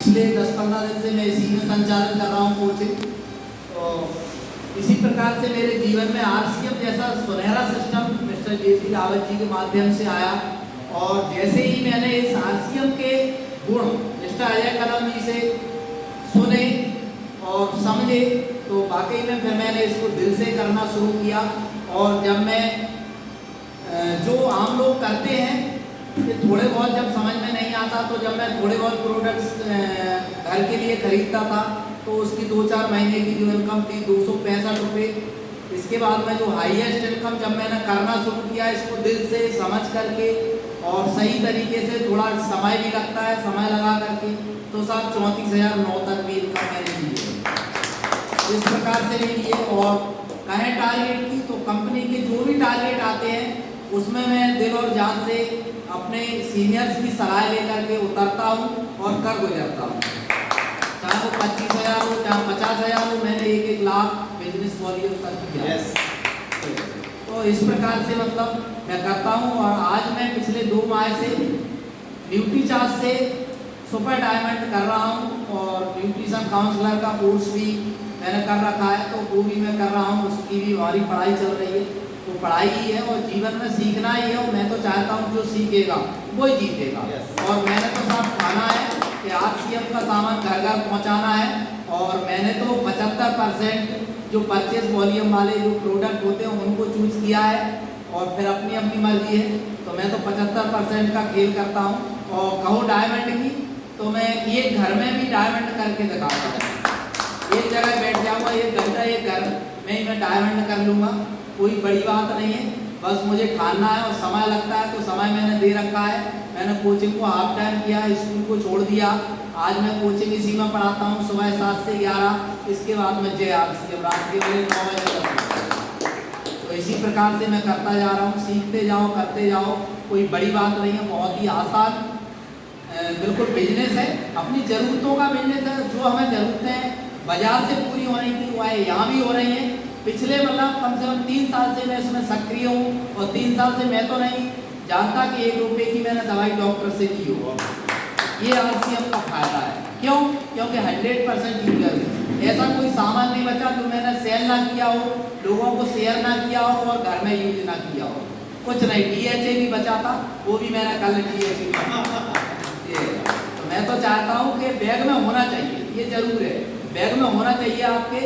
पिछले 10-15 दिन से मैं इसी में संचालन कर रहा हूँ कोचिंग। तो इसी प्रकार से मेरे जीवन में आरसीएम जैसा सुनहरा सिस्टम मिस्टर जेसी रावत जी के माध्यम से आया, और जैसे ही मैंने इस आरसीएम के गुण मिस्टर अजय कदम जी से सुने और समझे, तो वाकई में फिर मैंने इसको दिल से करना शुरू किया। और जब मैं जो आम लोग करते हैं कि थोड़े बहुत जब समझ में नहीं आता, तो जब मैं थोड़े बहुत प्रोडक्ट्स घर के लिए खरीदता था तो उसकी 2-4 महीने की जो इनकम थी 265 रुपये। इसके बाद में जो हाईएस्ट इनकम जब मैंने करना शुरू किया इसको दिल से समझ करके और सही तरीके से, थोड़ा समय भी लगता है, समय लगा करके, तो साथ 34,009 तक भी इनकम मैंने ली है। इस प्रकार से मेरी ये, और कहें टारगेट की, तो कंपनी के जो भी टारगेट आते हैं उसमें मैं दिल और जान से अपने सीनियर्स की सलाह लेकर के उतरता हूँ और कर गुजरता हूँ। चाहे वो 25,000 हो, चाहे 50,000 हो, मैंने 1-1 लाख बिजनेस वॉल्यूम तक किया। तो इस प्रकार से मतलब मैं करता हूँ। और आज मैं पिछले 2 माह से न्यूट्रीचार्ज से सुपर डायमंड कर रहा हूँ, और न्यूट्रिशन काउंसलर का कोर्स भी मैंने कर रखा है, तो वो भी मैं कर रहा हूँ। उसकी भी हमारी पढ़ाई चल रही है। तो पढ़ाई ही है और जीवन में सीखना ही है, और मैं तो चाहता हूँ जो सीखेगा वही जीतेगा। और मैंने तो साथ ठाना है कि आरसीएम का सामान घर घर पहुँचाना है, और मैंने तो 75% जो परचेज वॉल्यूम वाले जो प्रोडक्ट होते हैं उनको चूज़ किया है, और फिर अपनी अपनी मर्जी है। तो मैं तो 75% का खेल करता हूँ। और कहो डायमंड की, तो मैं एक घर में भी डायमंड करके दिखाता हूँ। एक जगह बैठ जाऊँगा, 1 घंटा एक घर में ही मैं डायमंड कर लूँगा। कोई बड़ी बात नहीं है, बस मुझे ठानना है। और समय लगता है तो समय मैंने दे रखा है। मैंने कोचिंग को हाफ टाइम किया, स्कूल को छोड़ दिया। आज मैं कोचिंग इसी में पढ़ाता हूँ सुबह 7 से 11। इसके बाद मैं जय आरसीएम रात के बजे 9 बजे तक। तो इसी प्रकार से मैं करता जा रहा हूँ। सीखते जाओ, करते जाओ, कोई बड़ी बात नहीं है, बहुत ही आसान बिल्कुल बिजनेस है। अपनी ज़रूरतों का बिजनेस है। जो हमें ज़रूरतें हैं बाजार से पूरी होने की, वो है यहाँ भी हो रही हैं। पिछले मतलब कम से कम 3 साल से मैं इसमें सक्रिय हूँ, और 3 साल से मैं तो नहीं जानता कि 1 रुपये की मैंने दवाई डॉक्टर से की हो। ये आरसीएम का फायदा है। क्यों? क्योंकि 100% यूजर है। ऐसा कोई सामान नहीं बचा जो मैंने सेल ना किया हो, लोगों को शेयर ना किया हो और घर में यूज ना किया हो। कुछ नहीं। DHA भी बचा था, वो भी मैंने कल DHA तो मैं तो चाहता हूँ कि बैग में होना चाहिए, ये जरूर है, बैग में होना चाहिए आपके।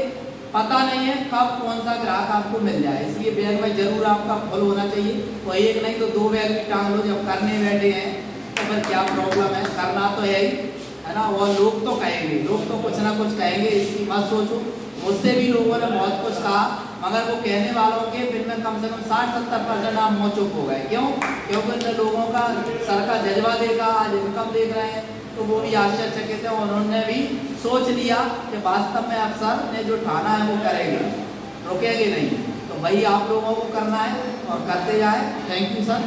पता नहीं है कब कौन सा ग्राहक आपको मिल जाए, इसलिए बैग में जरूर आपका फुल होना चाहिए। तो 1 नहीं तो 2 बैग भी टांग लो। जब करने बैठे हैं तो फिर क्या प्रॉब्लम है, करना तो है ही, है ना। और लोग तो कहेंगे, लोग तो कुछ ना कुछ कहेंगे, इसकी मत सोचो। मुझसे भी लोगों ने बहुत कुछ कहा, मगर वो कहने वालों के बिल में कम से कम 60-70% आप मुँह चुप हो गए। क्यों? क्योंकि उन लोगों का सर का जज्बा देखा, आज इनकम देख रहे हैं, तो वो भी आश्चर्यचकित है। उन्होंने भी सोच लिया कि वास्तव में अफसर ने जो ठाना है वो करेंगे, रुकेंगे नहीं। तो वही आप लोगों को करना है और करते जाए। Thank you sir.